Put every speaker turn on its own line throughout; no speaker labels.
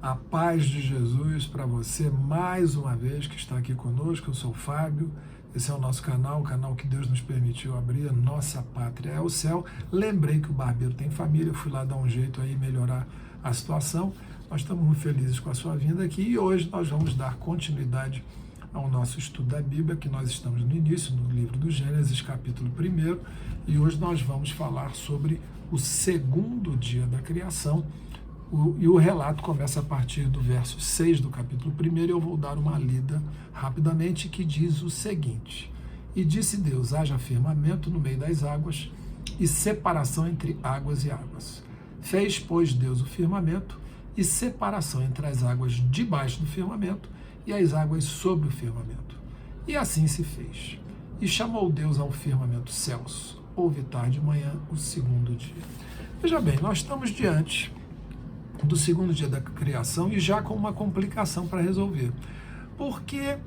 A paz de Jesus para você mais uma vez que está aqui conosco. Eu sou o Fábio, esse é o nosso canal, o canal que Deus nos permitiu abrir. Nossa pátria é o céu. Lembrei que o barbeiro tem família, eu fui lá dar um jeito aí, melhorar a situação. Nós estamos muito felizes com a sua vinda aqui e hoje nós vamos dar continuidade ao nosso estudo da Bíblia, que nós estamos no início, no livro do Gênesis, capítulo 1, e hoje nós vamos falar sobre o segundo dia da criação. E o relato começa a partir do verso 6 do capítulo 1, e eu vou dar uma lida rapidamente, que diz o seguinte: E disse Deus, haja firmamento no meio das águas, e separação entre águas e águas. Fez, pois, Deus o firmamento, e separação entre as águas debaixo do firmamento, e as águas sobre o firmamento. E assim se fez. E chamou Deus ao firmamento céus. Houve tarde e manhã o segundo dia. Veja bem, nós estamos diante do segundo dia da criação e já com uma complicação para resolver. Porque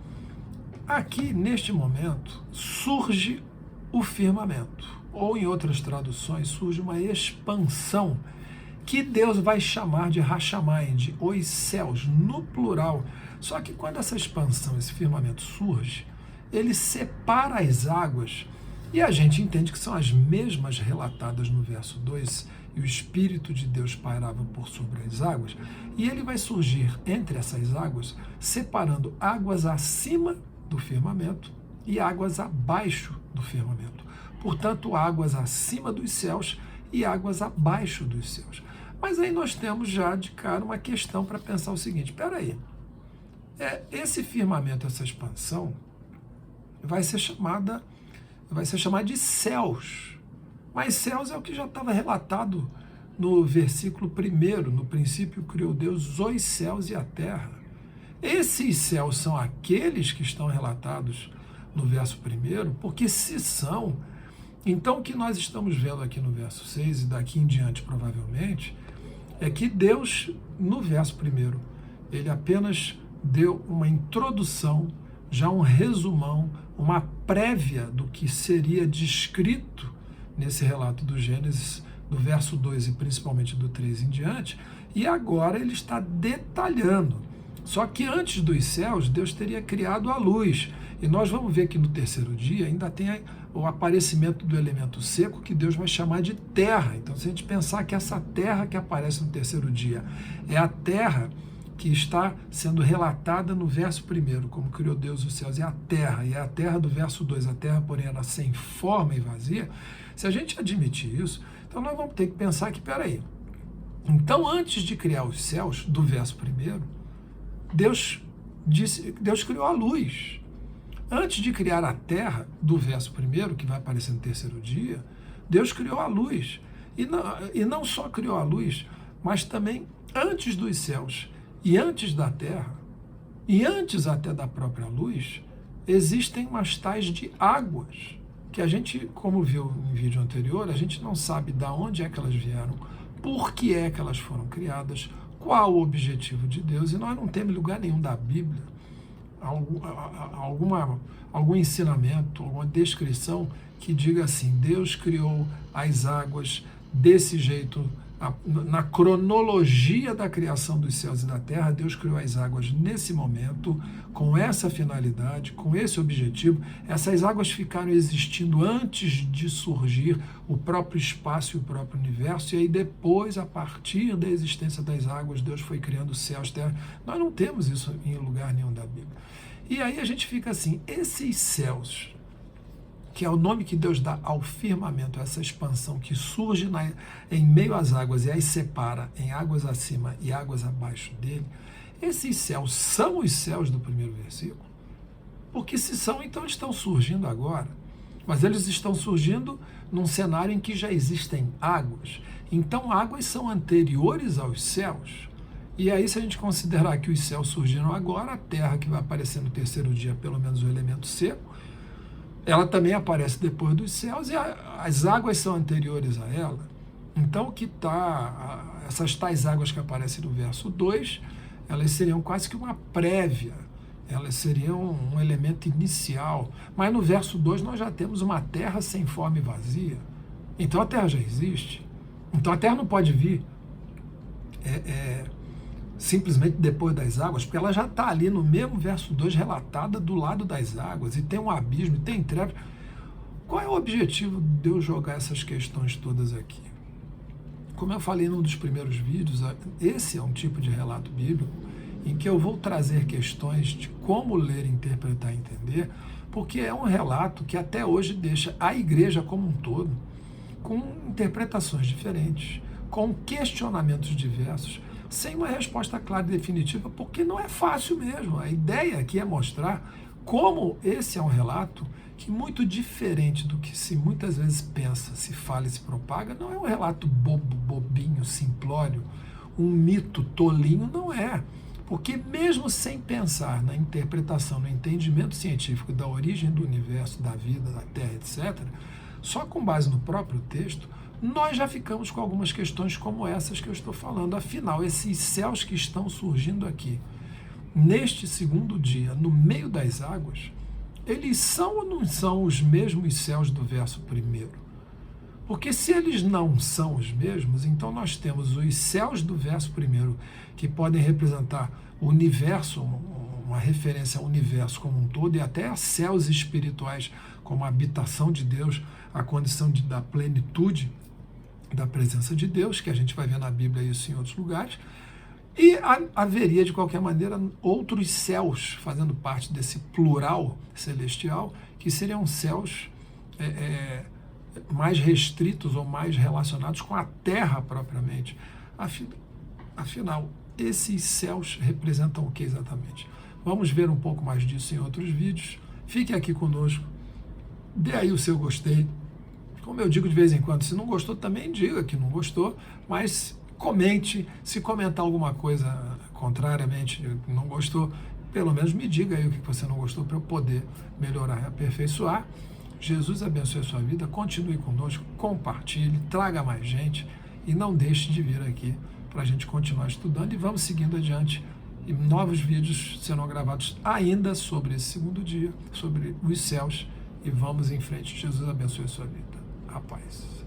aqui, neste momento, surge o firmamento, ou em outras traduções, surge uma expansão que Deus vai chamar de Hashamayim, de os céus, no plural. Só que quando essa expansão, esse firmamento surge, ele separa as águas, e a gente entende que são as mesmas relatadas no verso 2, e o Espírito de Deus pairava por sobre as águas, e ele vai surgir entre essas águas, separando águas acima do firmamento e águas abaixo do firmamento. Portanto, águas acima dos céus e águas abaixo dos céus. Mas aí nós temos já de cara uma questão para pensar o seguinte: espera aí, esse firmamento, essa expansão, vai ser chamada de céus. Mas céus é o que já estava relatado no versículo 1. No princípio criou Deus os céus e a terra. Esses céus são aqueles que estão relatados no verso 1, porque se são, então o que nós estamos vendo aqui no verso 6 e daqui em diante provavelmente, é que Deus, no verso 1, ele apenas deu uma introdução, já um resumão, uma prévia do que seria descrito nesse relato do Gênesis, do verso 2 e principalmente do 3 em diante, e agora ele está detalhando. Só que antes dos céus, Deus teria criado a luz, e nós vamos ver que no terceiro dia ainda tem o aparecimento do elemento seco, que Deus vai chamar de terra. Então, se a gente pensar que essa terra que aparece no terceiro dia é a terra que está sendo relatada no verso 1, como criou Deus os céus, e a terra do verso 2, a terra, porém, era sem forma e vazia. Se a gente admitir isso, então nós vamos ter que pensar que, peraí, então antes de criar os céus, do verso 1, Deus criou a luz. Antes de criar a terra, do verso 1, que vai aparecer no terceiro dia, Deus criou a luz. E não só criou a luz, mas também antes dos céus e antes da terra, e antes até da própria luz, existem umas tais de águas, que a gente, como viu no vídeo anterior, a gente não sabe de onde é que elas vieram, por que é que elas foram criadas, qual o objetivo de Deus, e nós não temos lugar nenhum da Bíblia, algum ensinamento, alguma descrição que diga assim: Deus criou as águas desse jeito. Na cronologia da criação dos céus e da terra, Deus criou as águas nesse momento, com essa finalidade, com esse objetivo. Essas águas ficaram existindo antes de surgir o próprio espaço e o próprio universo, e aí depois, a partir da existência das águas, Deus foi criando céus, terra. Nós não temos isso em lugar nenhum da Bíblia. E aí a gente fica assim: esses céus, que é o nome que Deus dá ao firmamento, essa expansão que surge em meio às águas e as separa em águas acima e águas abaixo dele, esses céus são os céus do primeiro versículo? Porque se são, então estão surgindo agora. Mas eles estão surgindo num cenário em que já existem águas. Então águas são anteriores aos céus. E aí, se a gente considerar que os céus surgiram agora, a terra, que vai aparecer no terceiro dia, pelo menos o elemento seco, ela também aparece depois dos céus, e as águas são anteriores a ela. Então, o que está, essas tais águas que aparecem no verso 2, elas seriam quase que uma prévia, elas seriam um elemento inicial. Mas no verso 2 nós já temos uma terra sem forma e vazia. Então a terra já existe. Então a terra não pode vir simplesmente depois das águas, porque ela já está ali no mesmo verso 2, relatada do lado das águas, e tem um abismo, e tem trevas. Qual é o objetivo de eu jogar essas questões todas aqui? Como eu falei num dos primeiros vídeos, esse é um tipo de relato bíblico em que eu vou trazer questões de como ler, interpretar e entender, porque é um relato que até hoje deixa a igreja como um todo com interpretações diferentes, com questionamentos diversos, sem uma resposta clara e definitiva, porque não é fácil mesmo. A ideia aqui é mostrar como esse é um relato que, muito diferente do que se muitas vezes pensa, se fala e se propaga, não é um relato bobo, bobinho, simplório, um mito tolinho, não é. Porque mesmo sem pensar na interpretação, no entendimento científico da origem do universo, da vida, da Terra, etc., só com base no próprio texto, nós já ficamos com algumas questões como essas que eu estou falando. Afinal, esses céus que estão surgindo aqui, neste segundo dia, no meio das águas, eles são ou não são os mesmos céus do verso primeiro? Porque se eles não são os mesmos, então nós temos os céus do verso primeiro, que podem representar o universo, uma referência ao universo como um todo, e até a céus espirituais, como a habitação de Deus, a condição da plenitude da presença de Deus, que a gente vai ver na Bíblia isso em outros lugares, e haveria, de qualquer maneira, outros céus fazendo parte desse plural celestial, que seriam céus mais restritos ou mais relacionados com a Terra propriamente. Afinal, esses céus representam o que exatamente? Vamos ver um pouco mais disso em outros vídeos. Fique aqui conosco, dê aí o seu gostei. Como eu digo de vez em quando, se não gostou também diga que não gostou, mas comente. Se comentar alguma coisa contrariamente não gostou, pelo menos me diga aí o que você não gostou para eu poder melhorar e aperfeiçoar. Jesus abençoe a sua vida, continue conosco, compartilhe, traga mais gente e não deixe de vir aqui para a gente continuar estudando, e vamos seguindo adiante. E novos vídeos serão gravados ainda sobre esse segundo dia, sobre os céus, e vamos em frente. Jesus abençoe a sua vida. A paz.